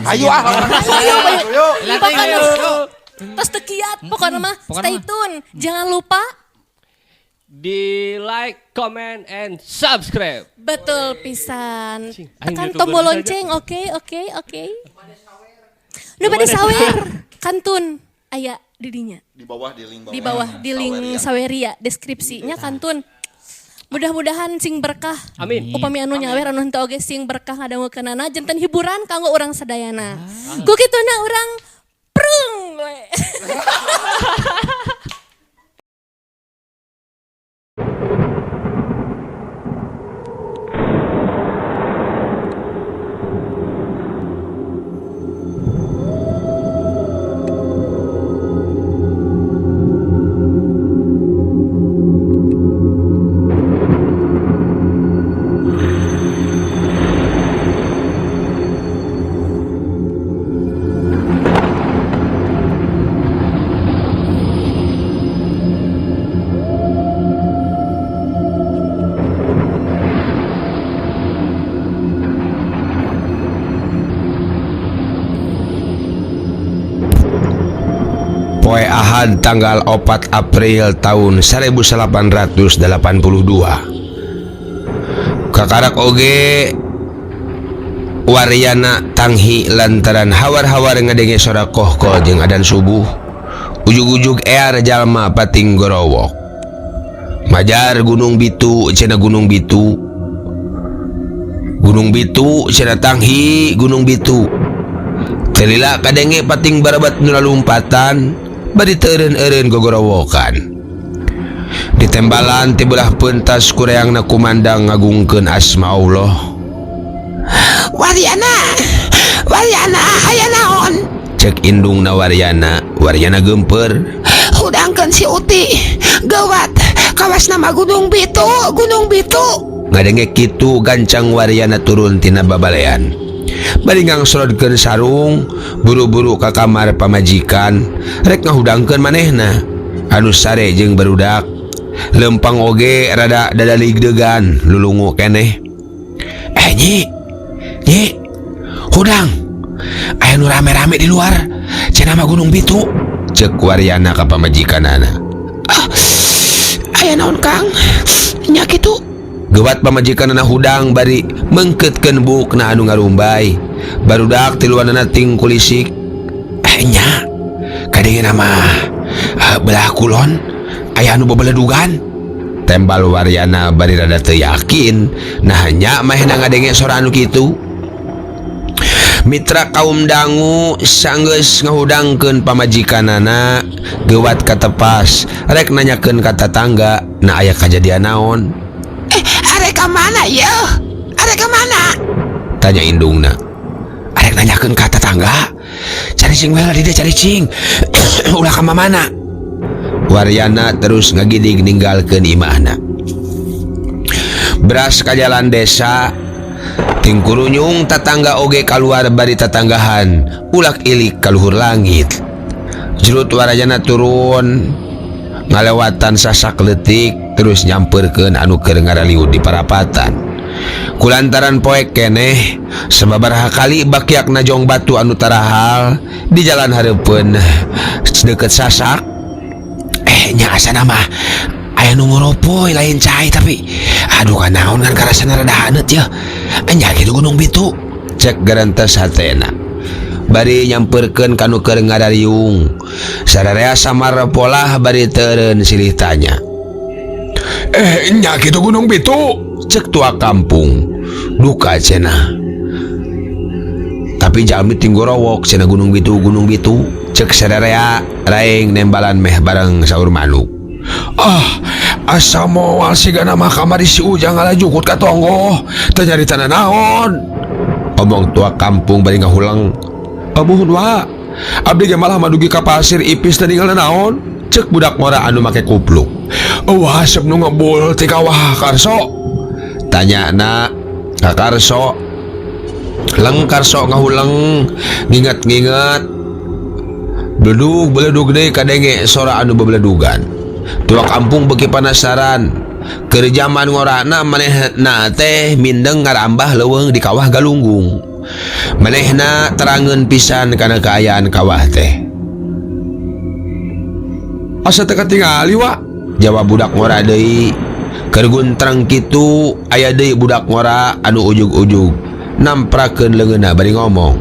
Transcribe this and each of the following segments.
Ayo Ayo. Tos tekiat pokoknya mah stay tune. Jangan lupa di like, comment, and subscribe. betul pisan. Aing Tekan YouTuber tombol saja. lonceng. Oke. Nu bade sawer. Kantun aya didinya. Di bawah di link Di bawah di link Saweria deskripsinya kantun. Mudah-mudahan sing berkah. Amin. Upami anu nyawer anu henteu oge sing berkah ngadangukeunana janten hiburan kanggo urang sadayana. Ku kituna urang prung we. Poe Ahad tanggal 4 April tahun 1882 kakarak oge Waryana tanghi lantaran hawar-hawar ngadenge sora kohkol jeung adan subuh ujug-ujug ear jalma pating gorowok majar Gunung Bitu cenah Gunung Bitu cenah tanghi Gunung Bitu telila kadenge pating barabat nu lalumpatan bari teureun-eureun gogorowokan ditembalan ti belah pentas kureangna kumandang ngagungkeun asma Allah. Waryana aya naon? Cek indungna Waryana geumpeur. Hudangkeun si Uti gawat kawas nama Gunung Bitu. Ngadenge kitu gancang Waryana turun tina babalean. Bari ngangsrodkeun sarung buru-buru ka kamar pamajikan rek ngahudangkeun manehna anu sare jeung barudak lempang oge rada dadalig degan lulungu keneh. Nyi hudang aya nu rame-rame di luar cenah mah Gunung Bitu ceuk Waryana ka pamajikanana. Aya naon Kang nya kitu gewat pamajikanana hudang bari mengkeutkeun bukna anu ngarumbay barudak tiluanana ting kulisik. Nya kadenge nama belah kulon aya anu babeledugan tembal Waryana bari rada teu yakin nah nya mahena ngadenge sora anu kitu. Mitra kaum dangu sanggeus ngahudangkeun pamajikanana gewat katepas rek nanyakeun ka tetangga na aya kajadian naon. Arek mana ya? Arek mana? Tanya indungna. Arek nanyakeun ka tetangga. Cari cing bae dia cari cing. Ulah ka mana? Waryana terus ngagidig ninggalkeun imahna. Beras ka jalan desa. Ting kurunyung tetangga oge kaluar bari tetanggahan. Ulak ilik ka luhur langit. Jerut Waryana turun ngalewatan sasak leutik terus nyamperkeun anu keur ngaraliwud di parapatan. Kulantaran poek keneh sababaraha kali bakyak najong batu anu tarahal di jalan hareupeun deukeut sasak. Nya asana mah aya nu ngoropoy lain cai tapi aduh kanaon kan karasana rada haneut ya. Nya kitu Gunung Bitu cek garantes hatena. Bari nyamperkeun kanu keur ngadariung sararea samar polah bari teureun silih tanya. Nya kitu Gunung Bitu cek tua kampung duka cenah tapi jalmi tinggorowok cenah Gunung Bitu cek sadarea raeng nembalan meh bareng saur manuk. Asa moal sigana mah kamari si Ujang ngalajukut ka tonggo teu nyaritana naon omong tua kampung bari ngahulang. Amuhun wa abdi ge malah madugi ka pasir ipis teh ninggalna naon cek budak ngora anu make kupluk. Wah asep nu ngebul ti kawah Karso tanya na ka Karso. Leng Karso ngahulang nginget-nginget beledug deui kadenge sora anu babeledugan. Tua kampung beuki penasaran keur jaman ngorana manehna teh mindeng ngarambah leuweung di kawah Galunggung. Manehna terangeun pisan kana kaayaan kawah teh. Asa teu katingali wa, jawab budak ngora deui. Keur guntrang kitu aya deui budak ngora anu ujug-ujug namprakeun leungeunna bari ngomong.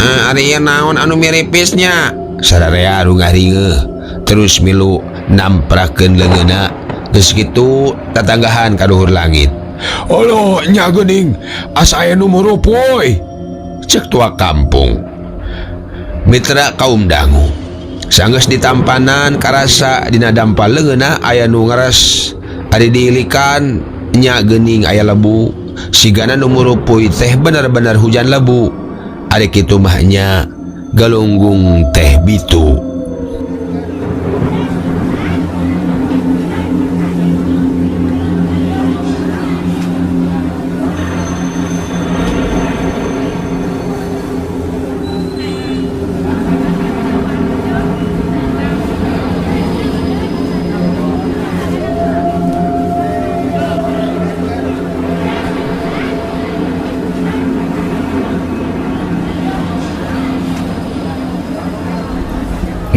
Ari naon anu miripisnya? Sararea anu ngaringeuh terus milu namprakeun leungeunna. Geus kitu tatanggahan ka luhur langit. Aloh nya geuning, asa aya nu murupoy, cek tua kampung. Mitra kaum dangu sanggeus ditampanan karasa dina dampal leungeunna aya nu ngaras ari diilikan nya geuning aya lebu. Sigana nu murupoy teh bener-bener hujan lebu. Ari kitu mah nya galunggung teh bitu.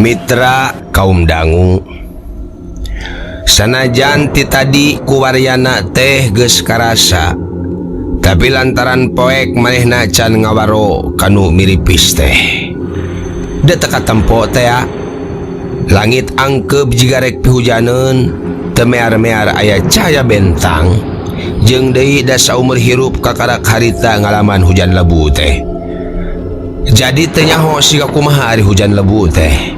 Mitra kaum dangu, sanajan ti tadi kuwaryana teh geus karasa, tapi lantaran poek manehna can ngawaro kanu miripis teh. Da teka tempo teh langit angkep jiga rek pihujaneun, teu mear-mear aya cahaya bentang, jeung deui da saumur hirup kakarak harita ngalaman hujan lebu teh. Jadi teu nyaho siga kumaha ari hujan lebu teh.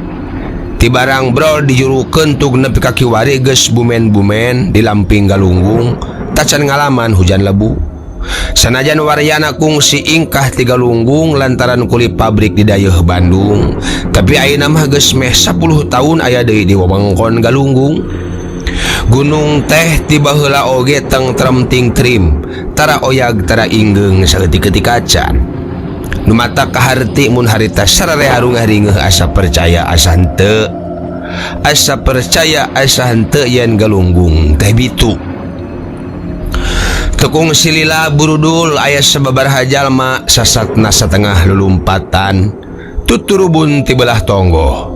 Ti barang brol dijurukeun tug nepi ka kiwari geus bumen-bumen di lamping galunggung tacan ngalaman hujan lebu. Sanajan waryana kungsi ingkah ti galunggung lantaran kuli pabrik di dayeuh Bandung, tapi ayeuna mah geus meh 10 tahun aya deui di wewengkon galunggung. Gunung teh tiba heula oge tentrem ting trim, tara oyag tara inggeung saeutik-eutik acan. Nu mata kaharti mun harita sararea ngaringeuh asa percaya asa henteu. Asa percaya asa henteu yen galunggung teh bitu. Tekung silila burudul aya sababaraha jalma sasatna satengah lulumpatan tuturubun ti belah tonggo.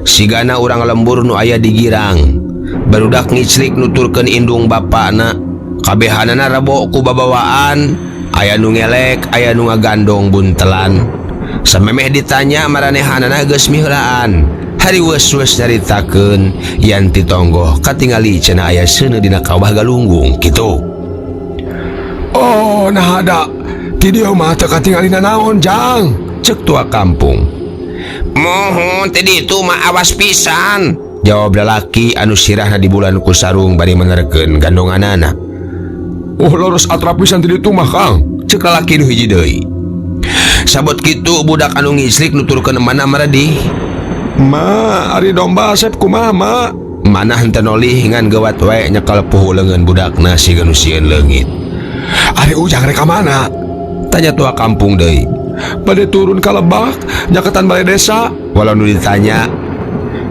Sigana urang lembur nu aya di girang, barudak ngiclik nuturkeun indung bapana, kabehanana rabo ku babawaan. Aya nu ngelek, aya nu ngagandong buntelan. Samemeh ditanya maranehanana geus miheulaan. Hari weus-weus nyaritakeun yan ti tonggo katingali cenah aya seuneu dina kawah galunggung kitu. Oh, nah ada. Ti dieu mah teu katingalina naon, Jang? Cek tua kampung. Mohon ti ditu mah awas pisan, jawab lalaki anu sirahna di bulan ku sarung bari menerkeun gandonganana. Oh, lurus atrap pisan ti ditu mah, Kang. Cek lalaki nu hiji deui. Sabot kitu budak anu ngislik nuturkeun mana maradi. Ma, ari domba asep kumaha, Ma? Manah henteu nolih ngan gawat wae nyekel puhu leungeun budakna siga nu sieun leungit. Ari ujang rek ka mana? Tanya tua kampung deui. Bade turun ka Lebak, nyaketan balai desa. Walau nu ditanya,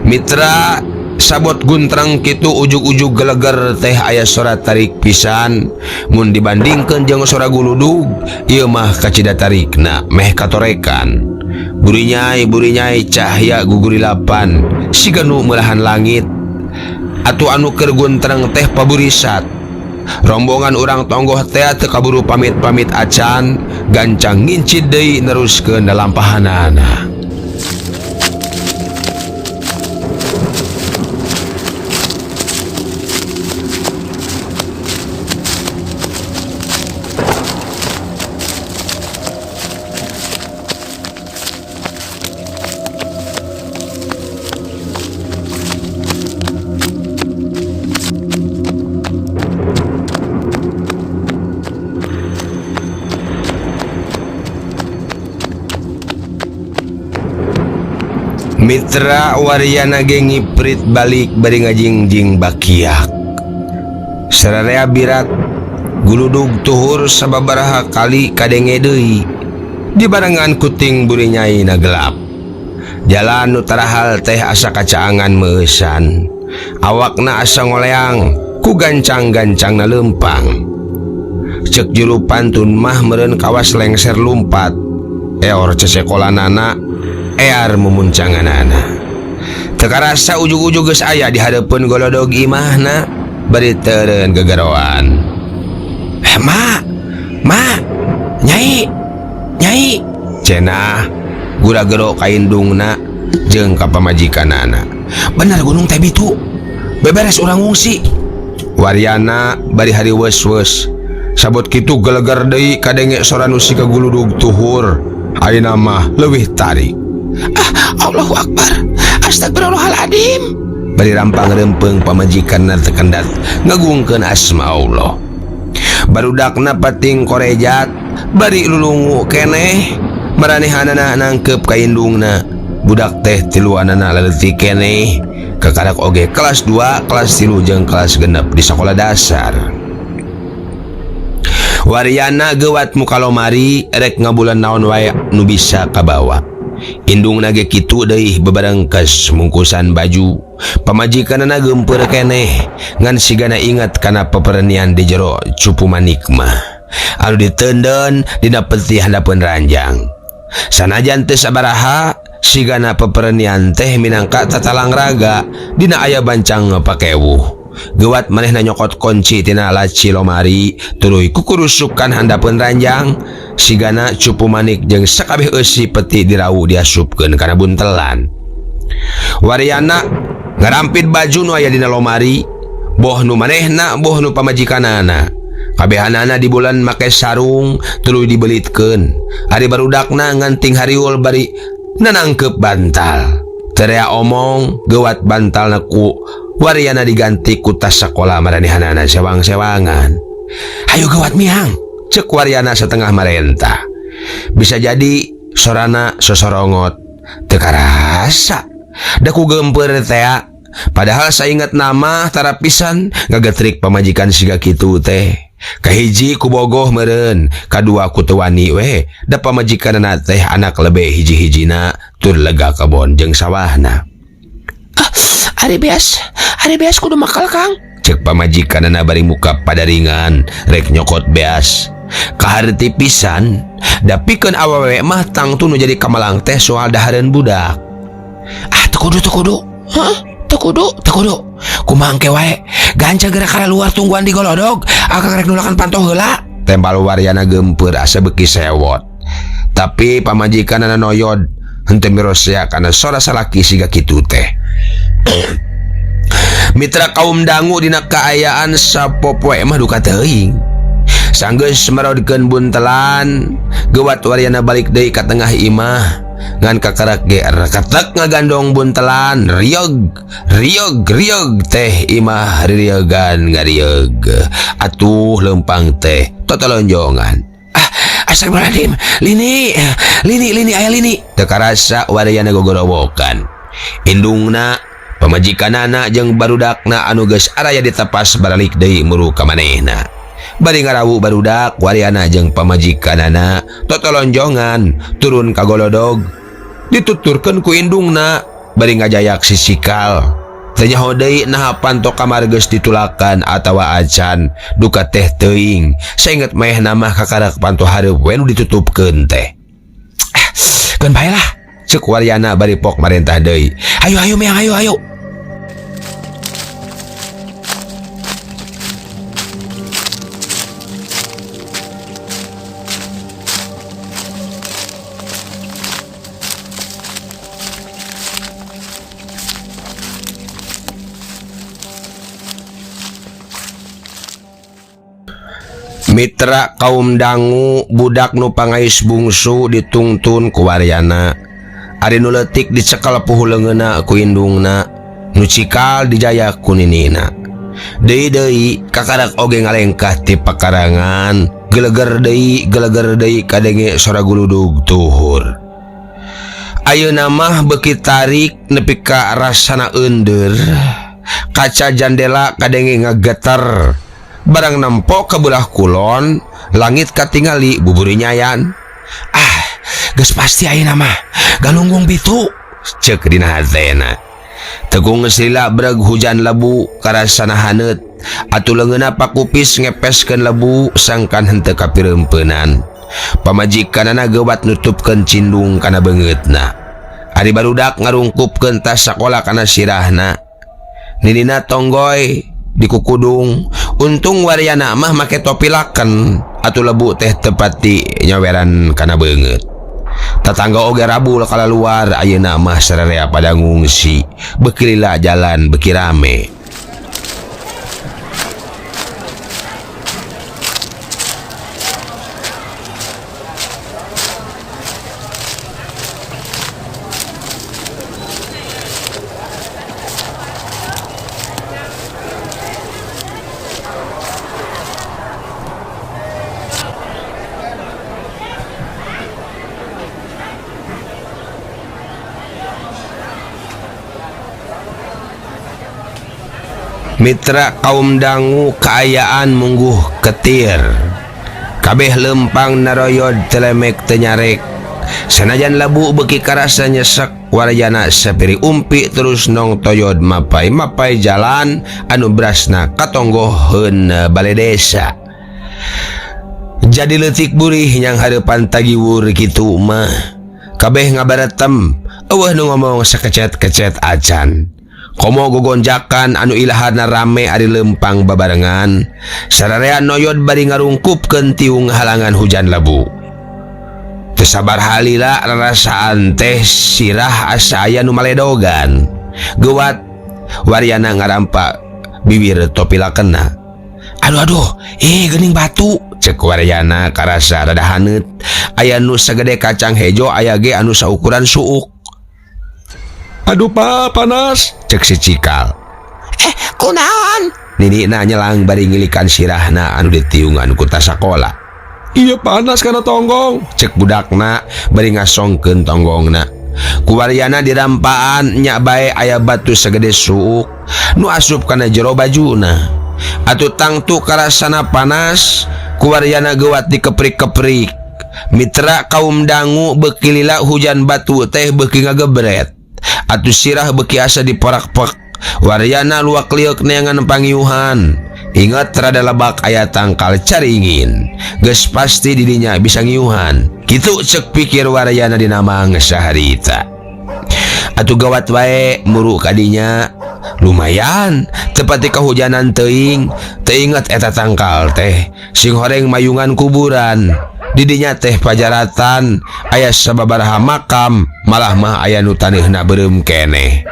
mitra sabot guntrang kitu ujug-ujug geleger teh aya sora tarik pisan. Mun dibandingkeun jeung sora guludug, ieu mah kacida tarikna meh katorekan. Burinyai cahya gugurilapan siga nu meulahan langit. Atuh anu keur guntrang teh paburisat. Rombongan urang tonggoh teh teu kaburu pamit-pamit acan, gancang ngincid deui neruskeun lalampahanana. Mitra waryana ge ngiprit balik bari ngajingjing bakiak. Sararea birat guludug tuhur sababaraha kali kadenge deui dibarengan kuting burinyai na gelap. Jalan nu tarahal teh asa kacaangan meusan, awakna asa ngoleang ku gancang-gancangna leumpang. Cek juru pantun mah meureun kawas lengser lumpat. Eor cesekolanana, ear mumuncanganana. Teu karasa ujug-ujug geus aya di hareupeun golodog imahna, bari teureun gegeroan. Ma, nyai, cenah gura gero ka indungna jeung ka pamajikanana. Bener gunung teh bitu, beberes urang ngungsi. Waryana bari hari weus-weus. Sabot kitu geleger deui kadenge sora nu siga guludug tuhur. Ayeuna mah leuwih tarik. Allahu Akbar. Astagfirullahaladzim. Bari rampang rempeng pamajikanna tekendat ngagungkeun asma Allah. Barudakna pating korejat bari lulungu keneh maranehanana nangkep ka indungna. Budak teh tiluanana leutik keneh kakarak oge kelas 2, kelas 3 jeung kelas 6 di sekolah dasar. Waryana gewat muka lomari rek ngabulan naon wae nu bisa kabawa. Indungna ge kitu deui bebarengkes mungkusan baju. Pamajikanana geumpeur keneh ngan sigana inget kana peperenian di jero cupu manik mah anu diteunden dina peti handapeun ranjang. Sanajan teu sabaraha sigana peperenian teh minangka tatalang raga dina aya bancang pakewuh. Gewat manehna nyokot kunci tina laci lomari tuluy kukurusukan handapeun ranjang. Sigana cupu manik jeung sakabeh eusi peti dirawu diasupkeun kana buntelan. Waryana ngarampit baju nu aya dina lomari, boh nu manehna boh nu pamajikanana. Kabehanana di bulan make sarung tuluy dibelitkeun. Ari barudakna nganting hariul bari nanangkep bantal. Terea omong gewat bantalna ku Waryana diganti ku tas sakola maranehanana sewang-sewangan. Hayu gewat miang, cek Waryana setengah marentah. Bisa jadi sorana sosorongot teu karasa. Da ku geumpeur teh. Padahal sainget nama tarapisan ngagetrik pamajikan siga kitu teh. Kahiji ku bogoh meureun, kadua ku teu wani we. Da pamajikanna teh anak lebe hiji-hijina tur lega kebon jeung sawahna. Ari beas kudu makal Kang. Cek pamajikanna bari muka padaringan rek nyokot beas. Kaharti pisan da pikeun awewe mah tangtu nu jadi kamalang teh soal dahareun budak. Teu kudu. Teu kudu. Kumangke wae. Ganca gerak ka luar tungguan di golodog. Akang rek nulakan pantoh heula. Tembal Waryana geumpeur asa beuki sewot. Tapi pamajikanna noyod henteu mirosea kana sora salaki siga kitu teh. Mitra kaum dangu dina kaayaan sapopoe mah duka teuing. Sanggeus merodkeun buntelan, gewat Waryana balik deui ka tengah imah. Ngan kakarak ge rekatek ngagandong buntelan, riog teh imah riogan ngariog. Atuh lempang teh totolonjongan. Astagfirullahaladzim, lini aya lini. Teu karasa Waryana gogorowokan. Indungna pamajikanana jeung barudakna anu geus araya ditepas baralik deui muru ka manehna. Bari ngarawu barudak Waryana jeung pamajikanana totolonjongan turun ka golodog. Dituturkeun ku indungna bari ngajayak sisikal. Teu nyaho deui naha panto kamar geus ditulakan atawa acan duka teh teuing. Sainget maehna mah kakarak panto hareup we nu ditutupkeun teh. Keun bae lah, cek Waryana bari pok marentah deui. Hayu meang hayu. Mitra kaum dangu budak nu pangais bungsu ditungtun ku Waryana. Ari nu leutik dicekal puhuleungeuna ku indungna, nu cikal dijayak ku ninina. Deui kakarak oge ngalengkah ti pakarangan, geleger deui kadenge sora guludug tuhur. Ayeuna mah beuki tarik nepi ka rasana eundeur. Kaca jandela kadenge ngageter. Barang nempo ke belah kulon, langit katingali buburi nyayan. Geus pasti ayeuna mah galunggung bitu, ceuk dina hatena. Tegung silila breg hujan lebu karasana haneut atuh leungeunna pakupis ngepeskeun lebu sangkan henteu kapirempenan. Pamajikanana geuwat nutupkeun cindung kana beungeutna. Ari barudak ngarungkupkeun tas sakola kana sirahna. Ninina tonggoy di kukudung. Untung waryana mah make topi laken atuh lebu teh tepati nyaweran kana beungeut. Tatangga oge rabul kala luar ayeuna mah sararea pada ngungsi. Beuki lila jalan beuki rame. Mitra kaum dangu kaayaan mungguh ketir. Kabeh lempang naroyod telemek tenyarek. Sanajan labu beki karasa nyesek warjana sapiri umpi terus nong toyod mapai jalan anu brasna katonggoheun balai desa. Jadi leutik burih yang hareupan tagiwur kitu mah. Kabeh ngabaretem eueuh nu ngomong sakecet-kecet acan. Komo gogonjakan anu ilahana rame ari lempang babarengan. Sararea noyod bari ngarungkupkeun tiung halangan hujan lebu. Teu sabar halila rarasaan teh sirah asa aya nu maledogan. Geuwat waryana ngarampa bibir topi lakenna. Aduh, geuning batu, cek waryana karasa rada haneut. Aya nu sagede kacang hejo, aya ge anu saukuran suuk. Aduh pa, panas, cek si Cikal. Kunaon? Nini nyelang bari ngilikan sirahna anu ditiungan ku tas sakola. Iya panas kana tonggong, cek budakna bari ngasongkeun tonggongna. Kuwaryana dirampaan nya bae aya batu sagede suuk nu asup kana jero bajuna. Atuh tangtu karasana panas, kuwaryana geuwat dikeprik-keprik. Mitra kaum dangu beuki lila hujan batu teh beuki ngagebret. Atuh sirah beuki asa diporak-pek. Waryana luak liuk neangan pangiuhan. Ingat rada lebak aya tangkal caringin. Geus pasti didinya bisa ngiuhan. Kitu cek pikir waryana dina mang saharita. Atuh gawat wae muru kadinya. Lumayan tepati kahujanan teuing. Teingat eta tangkal teh sing horeng mayungan kuburan. Didinya teh pajaratan aya sababaraha makam, malah mah aya nu taneuhna beureum keneh.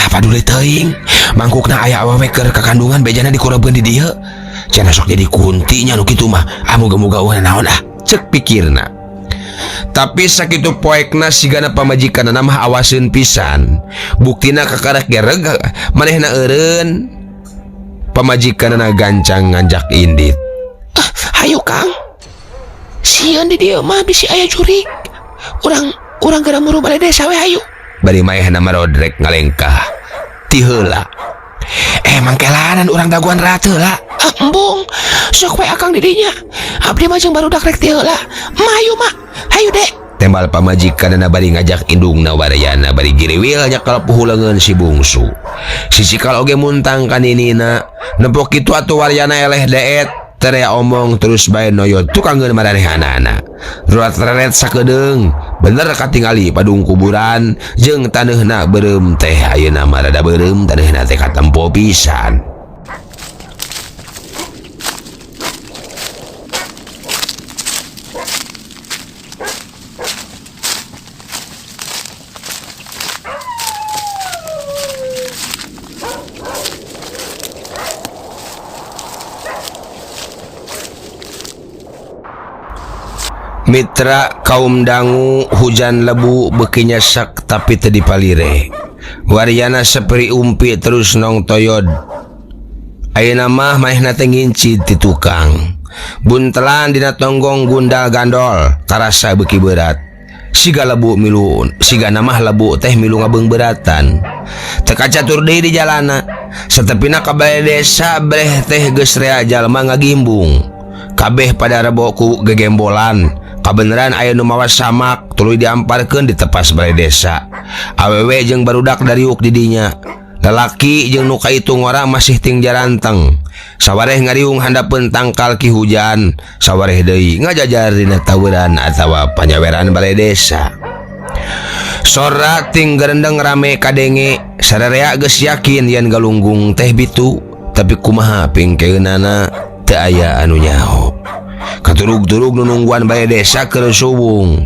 Paduli teuing, mangkukna aya awewe keur kakandungan bejana dikurebkeun di dieu. Cenah sok jadi kunti nya nu kitu mah, moga-moga eueuh naon cek pikirna. Tapi sakitu poekna sigana pamajikanna mah awaseun pisan. Buktina kakarek gereg manehna eureun. Pamajikanna gancang nganjak indit. Hayu Kang. Sieun di dieu mah bisi aya jurig. Urang geura muru balai desa we hayu. Bari maehna marodrek ngalengkah. Ti heula. Mangkelanan urang daguan ratu lah. Embung, sok we akang di dinya. Abdi mah jeung barudak rek ti heula. Mayu mah. Hayu dek. Tembal pamajikanna bari ngajak indungna waryana bari giriwil nyakal puhuleungeun si bungsu. Si Cikal oge muntang ka ninina. Nepok kitu atuh waryana eleh deet. Terea omong terus bae noyot tukanggeun maranehanana. Ruat-reret sakedeung bener katingali padung kuburan jeung taneuna beureum teh ayeuna mah rada beureum taneuna teh katempo pisan. Mitra kaum dangu hujan lebu beuki nyesak tapi teu dipalire. Waryana saperi umpi terus nong toyod. Ayeuna mah maehna teh ngincid ti tukang. Buntelan dina tonggong gundal gandol karasa beuki berat. Siga lebu milu, siga mah lebu teh milu ngabeung beratan. Teu kacatur deui di jalana. Satepina ka balai desa breh teh geus rea jalma ngagimbung. Kabeh pada rebo ku gegembolan. Kabeneran aya nu mawa samak tuluy diamparkeun di tepas balai desa. Awewe jeung barudak dariuk di dinya. Lalaki jeung nu kaitung ora masih ting jaranteng. Sawareh ngariung handapeun tangkal ki hujan, sawareh deui ngajajar dina tawuran atawa panyaweran balai desa. Sora ting gerendeng rame kadenge, sararea geus yakin yen galunggung teh bitu, tapi kumaha pingkeunana teu aya anu nyaho. Katurug-turug nu nungguan balai desa keur subung.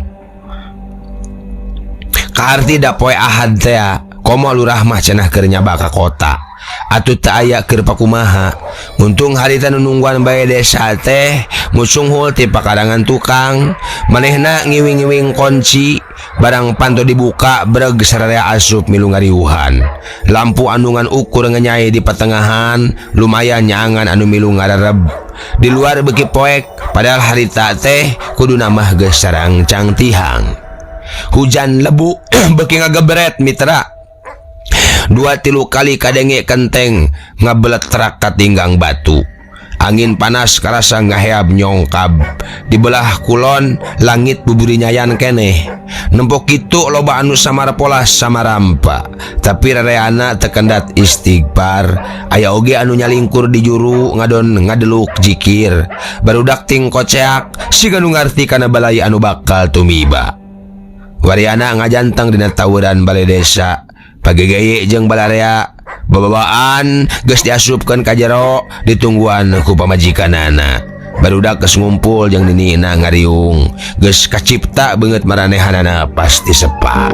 Kaarti da poe Ahad teh komo lurah mah cenah keur nyaba ka kota. Atuh teu aya keur pakumaha. Untung harita nu nungguan bae desa teh musung hul ti pakarangan tukang. Manehna ngiwing-ngiwing kunci, barang panto dibuka breg sararea asup milu ngariuhan. Lampu andungan ukur ngenyai di patengahan, lumayan nyaangan anu milu ngarareb. Di luar beuki poek, padahal harita teh kuduna mah geus sarang cangtihang. Hujan lebu beuki ngagebret mitra. 2-3 kali kadenge kenteng ngabeletrak ka tinggang batu. Angin panas karasa ngaheab nyongkab. Di belah kulon langit buburi nyayan keneh. Nempok kitu loba anu samar polas samarampa. Tapi rereana tekendat istighfar. Aya oge anu nyalingkur di juru ngadon ngadeluk jikir. Barudak ting koceak siga nu ngarti kana balai anu bakal tumiba. Wariana ngajanteng dina tawuran balai desa. Pagegeye jeung balarea bababaan geus diasupkeun ka jero ditungguan ku pamajikanana. Barudak geus ngumpul jeung ninina ngariung, geus kacipta beungeut maranehanana pasti sepa.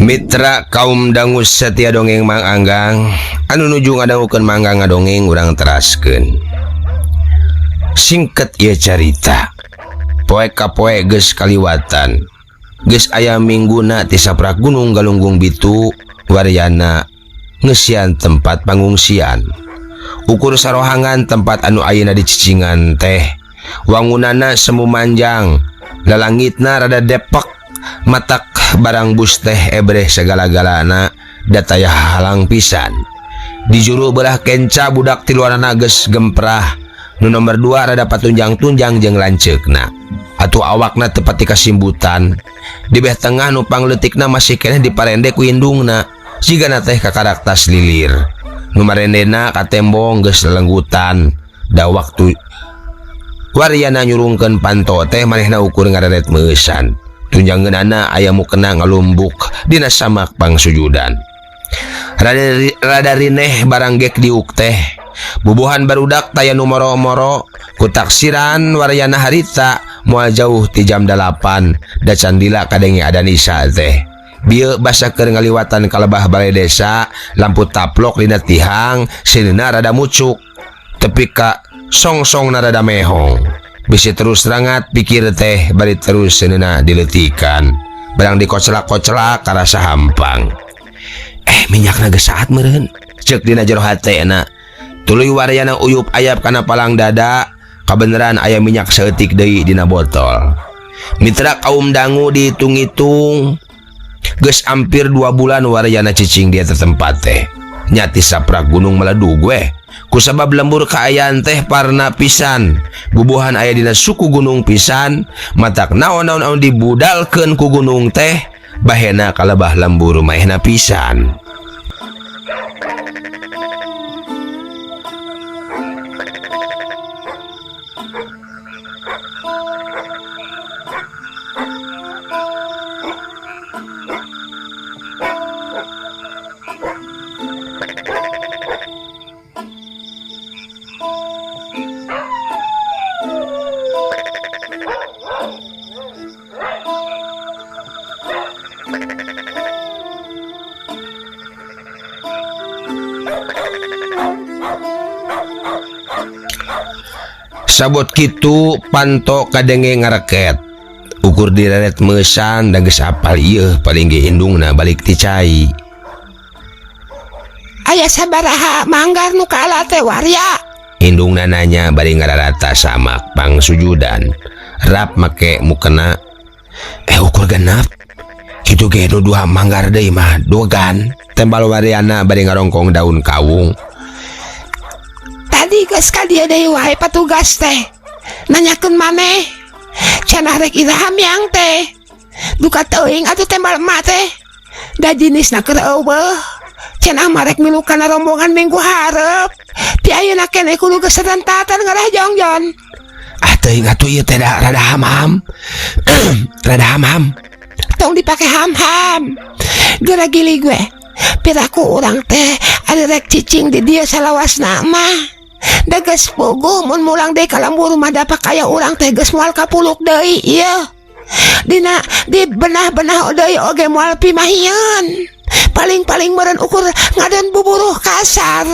Mitra kaum dangus setia dongeng Mang Anggang, anu nuju ngadangukeun Mang Anggang ngadongeng urang teraskeun. Singket ieu carita. Poe ka poe geus kaliwatan. Geus aya mingguna ti saprak gunung galunggung bitu, wariana ngeusian tempat pangungsian. Ukur sarohangan tempat anu ayeuna di cicingan teh. Wangunana semu manjang, lalangitna rada depek, matak barang bus teh ebreh segala-galana dataya halang pisan. Di juru belah kenca budak ti luarana geus gemprah. Nu nomor 2 rada patunjang-tunjang jeung lanceukna. Atuh awakna teu pati kasimbutan. Di beh tengah nu pangleutikna masih keneh diparende ku indungna. Sigana teh kakarak tas lilir. Nu marendena ka tembong geus lelenggutan. Da waktu wariana nyurungkeun panto teh manehna ukur ngareret meusan. Tunjangeunana aya mukena ngalumbuk dina samak pangsujudan. Rada rineh barang gek diuk teh. Bubuhan barudak taya nu moro-moro ku taksiran wariana harita moal jauh ti jam 8 da candila kadenge ada nisa teh. Bieu basa keur ngaliwatan kalebah balai desa, lampu taplok dina tihang sinina rada mucuk. Tepi ka song-songna rada mehong. Bisi terus rangat pikir teh bari terus seunana diletikan. Barang dikocelak-kocelak karasa hampang. Minyakna geus saat meureun, ceuk dina jero hatena. Tuluy wariana uyup ayap kana palang dada, kabeneran aya minyak saeutik deui dina botol. Mitra kaum dangu dihitung-hitung geus ampir 2 bulan wariana cicing dia tempat teh. Nyati saprak gunung meledug we. Kusabab lembur kaayaan teh parna pisan. Bubuhan aya dina suku gunung pisan, matak naon-naon anu dibudalkeun ku gunung teh bahena kalebah lembur maehna pisan. Sabot kitu panto kadenge ngareket. Ukur direret mesan dan geus apal ieu paling ge indungna balik ti cai. Aya sabaraha manggar nu kaala teh warya? Indungna nanya bari ngararata samak pang sujudan. Rap make mukena. Ukur genep. Kitu ge nu dua manggar deui mah dogan. Tembal wariana bari ngarongkong daun kawung. Tadi geus ka dieu deui wae patugas teh. Nanyakeun maneh. Cenah rek ilham yang teh. Duka teuing atuh tembal emak teh. Da jenisna keur eueuh. Cenah marek milu kana rombongan minggu hareup. Ti ayeuna keneh kudu geus serentatan ngarah jongjon. Teuing atuh ieu teh rada hamam. Rada hamam. Tong dipake ham-ham. Geura gili gue. Piraku urang teh ada rek cicing di dieu salawasna mah. Da geus puguh mun mulang deui ka lembur rumah dapak aya urang teh geus moal kapuluk deui ieu. Dina di benah-benah deui oge moal pimahieun. Paling-paling meureun ukur ngadeun buburuh kasar.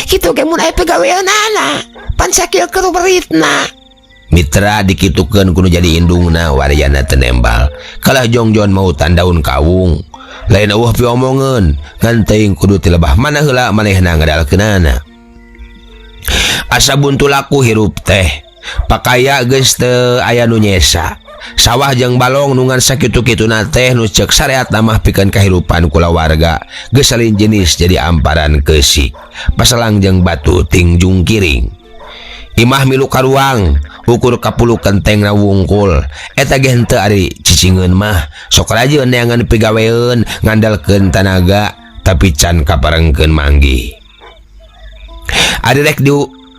Kitu ge mun aya pegaweanana. Pan sakieu keur beritna. Mitra dikitukeun kudu jadi indungna waryana tenembal. Kalah jongjon mautan daun kawung. Lain eueuh piomongeun, ngan teuing kudu ti lebah mana heula manehna ngadalkeunana. Asa buntu laku hirup teh. Pakaya geus teu aya nu nyesa. Sawah jeung balong nu ngan sakitu-kituna teh nu ceuk sareat mah pikeun kahirupan kulawarga geus salin jenis jadi amparan keusik. Pasalang jeung batu tingjung kiring. Imah milu karuang ukur kapuluh kentengna wungkul. Eta ge henteu ari cicingeun mah. Sok rajeun neangan pigaweun ngandalkeun tanaga tapi can kaparengkeun manggih. Adi rek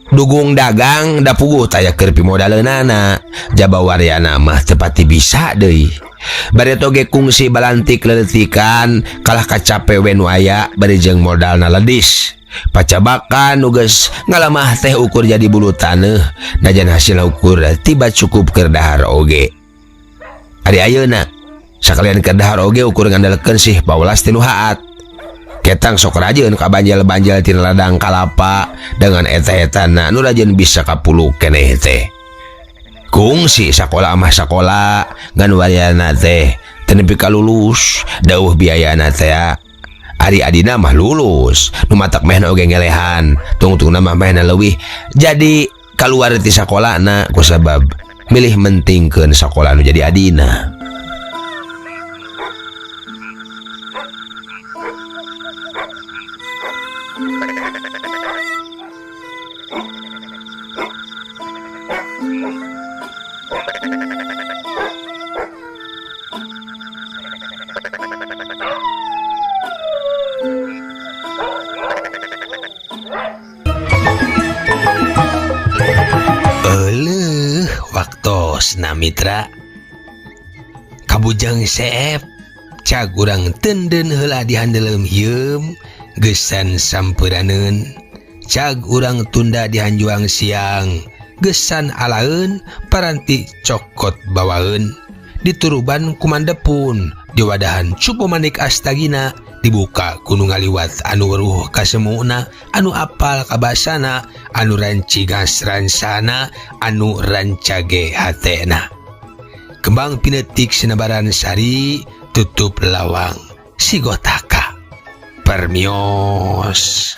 dugung dagang da puguh taya keur pimodaleunana. Jaba waryana mah teu pati bisa deui. Bari toge kungsi balantik leuletikan kalah kacape we nu aya bari jeung modalna ledis. Pacabakan nu geus ngalamah teh ukur jadi bulu taneuh. Najan hasil ukur tiba cukup keur dahar oge. Ari ayeuna sakalian keur dahar oge ukur ngandalkeun sih paulas ti nu haat. Ketang sok rajeun ka banjal-banjal tina ladang kalapa dengan eta-etana nu rajeun bisa kapuluh keneh teh. Kungsi sakola mah sakola ngan waryana teh teu nepi ka lulus dauh biayana teh. Ari adina mah lulus nu matak mehna oge ngelehan tungtungna mah mehna leuwih jadi kaluar ti sakolana kusabab milih mentingkeun sakola nu jadi adina. Waktos na mitra kabujang seep cag urang tenden heula dihandeleum hieum geusan sampuraneun cag urang tunda dihanjuang siang geusan alaeun paranti cokot bawaeun dituruban kumandepun diwadahan cupu manik astagina dibuka kudu ngaliwat anu weruh kasemuna anu apal kabasana anu rancigas ransana anu rancage hatena kembang pinetik sinabaran sari tutup lawang sigotaka permios.